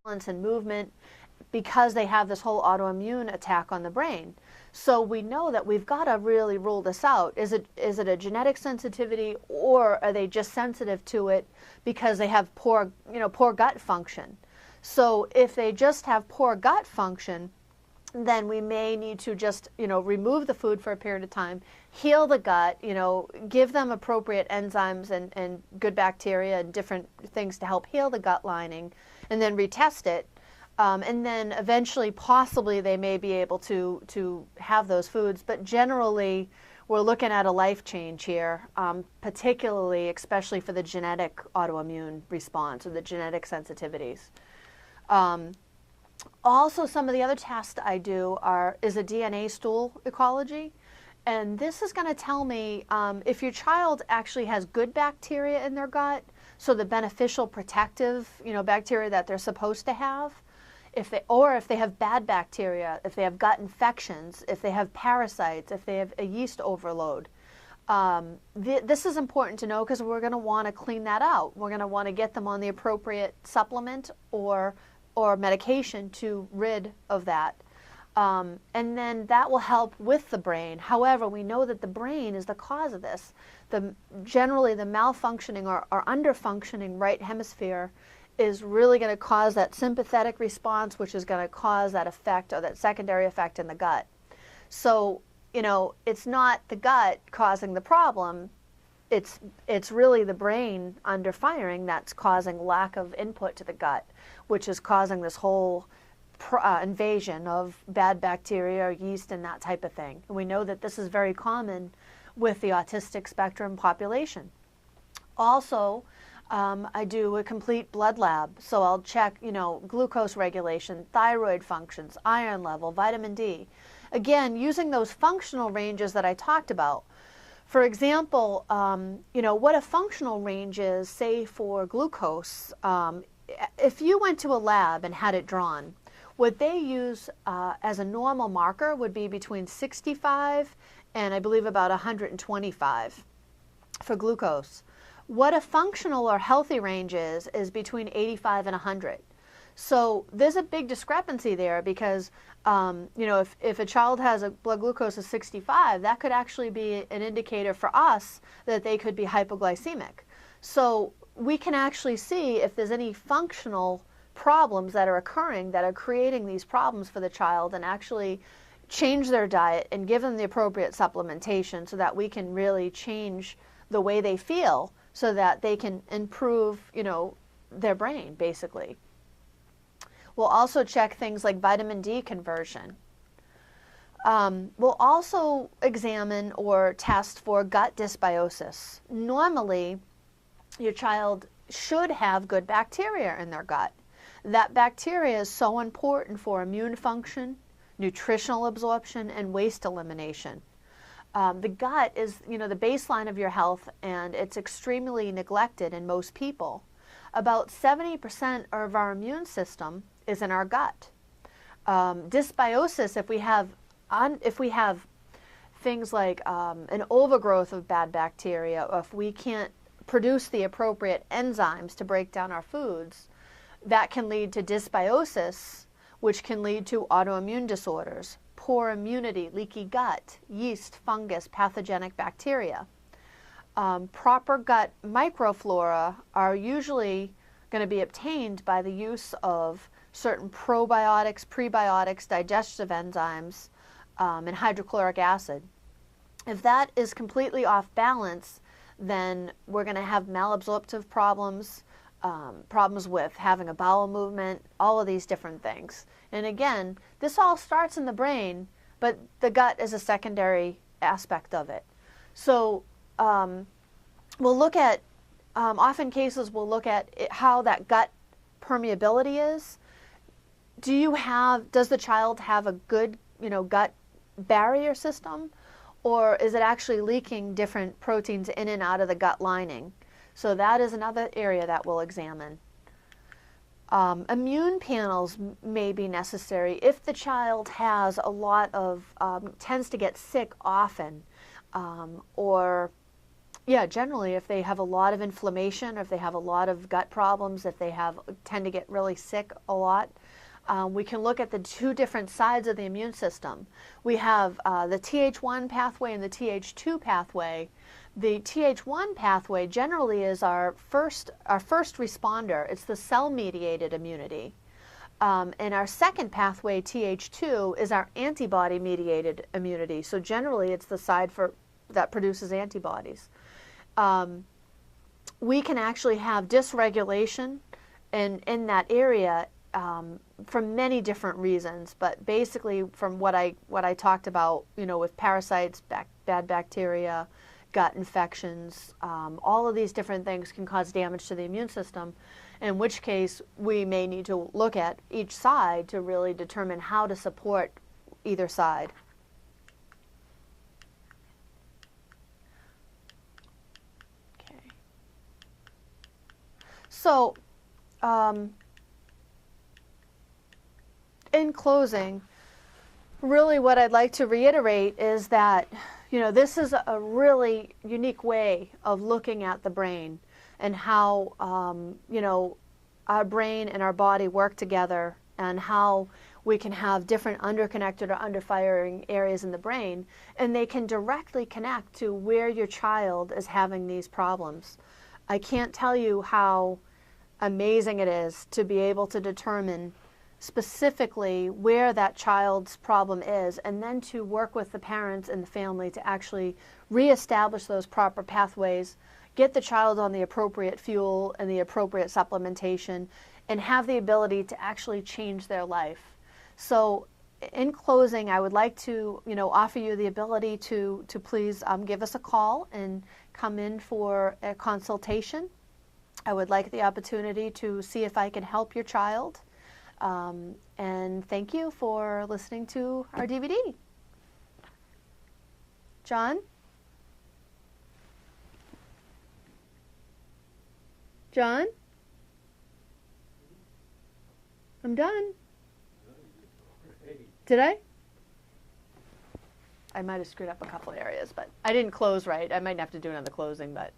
balance and movement because they have this whole autoimmune attack on the brain. So we know that we've got to really rule this out. Is it a genetic sensitivity, or are they just sensitive to it because they have poor gut function? So if they just have poor gut function, then we may need to just, remove the food for a period of time, heal the gut, give them appropriate enzymes and good bacteria and different things to help heal the gut lining, and then retest it. And then eventually, possibly, they may be able to have those foods. But generally, we're looking at a life change here, particularly, especially for the genetic autoimmune response or the genetic sensitivities. Also, some of the other tests I do is a DNA stool ecology. And this is going to tell me if your child actually has good bacteria in their gut, so the beneficial protective, bacteria that they're supposed to have, if they have bad bacteria, if they have gut infections, if they have parasites, if they have a yeast overload. This is important to know because we're going to want to clean that out. We're going to want to get them on the appropriate supplement or medication to rid of that. And then that will help with the brain. However, we know that the brain is the cause of this. Generally, the malfunctioning or underfunctioning right hemisphere is really going to cause that sympathetic response, which is going to cause that effect or that secondary effect in the gut. So, it's not the gut causing the problem. It's really the brain under firing that's causing lack of input to the gut, which is causing this whole invasion of bad bacteria or yeast and that type of thing. And we know that this is very common with the autistic spectrum population. Also, I do a complete blood lab. So I'll check, glucose regulation, thyroid functions, iron level, vitamin D. Again, using those functional ranges that I talked about. For example, what a functional range is, say for glucose, if you went to a lab and had it drawn, what they use as a normal marker would be between 65 and I believe about 125 for glucose. What a functional or healthy range is between 85 and 100. So there's a big discrepancy there because, if a child has a blood glucose of 65, that could actually be an indicator for us that they could be hypoglycemic. So we can actually see if there's any functional problems that are occurring that are creating these problems for the child, and actually change their diet and give them the appropriate supplementation so that we can really change the way they feel so that they can improve, their brain, basically. We'll also check things like vitamin D conversion. We'll also examine or test for gut dysbiosis. Normally, your child should have good bacteria in their gut. That bacteria is so important for immune function, nutritional absorption, and waste elimination. The gut is, the baseline of your health, and it's extremely neglected in most people. About 70% of our immune system is in our gut. Dysbiosis, if we have things like an overgrowth of bad bacteria, or if we can't produce the appropriate enzymes to break down our foods, that can lead to dysbiosis, which can lead to autoimmune disorders, poor immunity, leaky gut, yeast, fungus, pathogenic bacteria. Proper gut microflora are usually going to be obtained by the use of certain probiotics, prebiotics, digestive enzymes, and hydrochloric acid. If that is completely off balance, then we're going to have malabsorptive problems, problems with having a bowel movement, all of these different things. And again, this all starts in the brain, but the gut is a secondary aspect of it. So we'll look at, often cases we'll look at how that gut permeability is. Does the child have a good, gut barrier system? Or is it actually leaking different proteins in and out of the gut lining? So that is another area that we'll examine. Immune panels may be necessary if the child has a lot of, tends to get sick often, or Yeah, generally, if they have a lot of inflammation, or if they have a lot of gut problems, if they tend to get really sick a lot, we can look at the two different sides of the immune system. We have the Th1 pathway and the Th2 pathway. The Th1 pathway generally is our first responder. It's the cell-mediated immunity. And our second pathway, Th2, is our antibody-mediated immunity. So generally, it's the side that produces antibodies. We can actually have dysregulation in that area for many different reasons. But basically, from what I talked about, with parasites, bad bacteria, gut infections, all of these different things can cause damage to the immune system, in which case we may need to look at each side to really determine how to support either side. Okay. So, in closing, really what I'd like to reiterate is that, this is a really unique way of looking at the brain and how, our brain and our body work together, and how we can have different underconnected or underfiring areas in the brain, and they can directly connect to where your child is having these problems. I can't tell you how amazing it is to be able to determine specifically where that child's problem is, and then to work with the parents and the family to actually reestablish those proper pathways, get the child on the appropriate fuel and the appropriate supplementation, and have the ability to actually change their life. So in closing, I would like to offer you the ability to please give us a call and come in for a consultation. I would like the opportunity to see if I can help your child. And thank you for listening to our DVD. John? John? I'm done. Did I? I might have screwed up a couple areas, but I didn't close right. I might have to do another closing, but